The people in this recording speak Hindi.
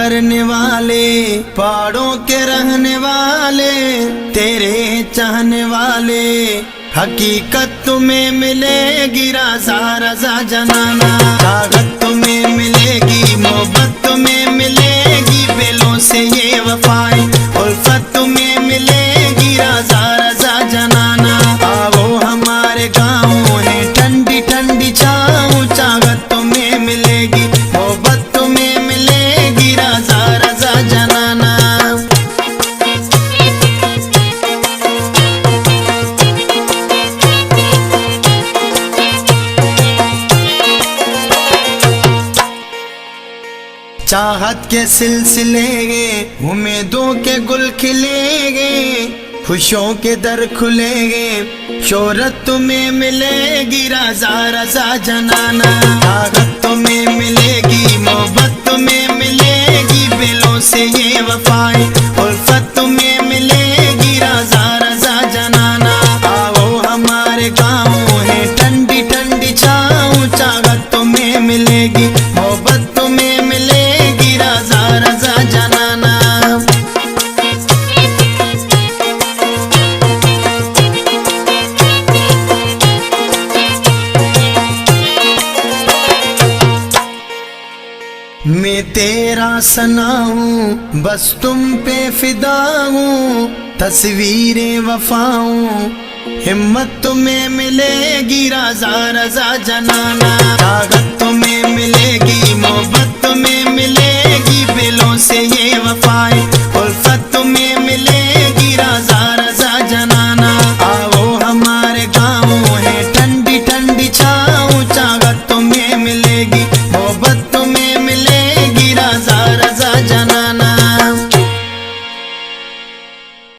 करने वाले, पहाड़ों के रहने वाले, तेरे चाहने वाले, हकीकत तुम्हें मिलेगी रज़ा रज़ा जनाना। ताकत तुम्हें मिलेगी, मोहब्बत तुम्हें मिलेगी, दिलों से ये वफाएं, उल्फत तुम्हें मिलेगी रज़ा रज़ा जनाना। आओ हमारे गाँव है ठंडी ठंडी छाँव, चाहत तुम्हें मिलेगी, मोहब्बत तुम्हें मिलेगी रज़ा रज़ा जनाना। चाहत के सिलसिले उम्मीदों के गुल खिलेंगे, खुशियों के दर खुलेंगे, शोहरत तुम्हें मिलेगी रज़ा रज़ा जनाना। ताकत तुम्हें मिलेगी, मोहब्बत तुम्हें मिलेगी, दिलों से ये वफाएं, उल्फत तुम्हें मिलेगी रज़ा रज़ा जनाना। आओ हमारे गाँव है ठंडी ठंडी छाँव, चाहत तुम्हें मिलेगी, मोहब्बत तुम्हें मिलेगी रज़ा रज़ा जनाना। मैं तेरा सना हूँ, बस तुम पे फिदा हूँ, तस्वीरें वफाऊं, हिम्मत तुम्हें मिलेगी रज़ा रज़ा जनाना। ताकत तुम्हें मिलेगी, मोहब्बत तुम्हें मिलेगी, दिलों से ये वफाएं,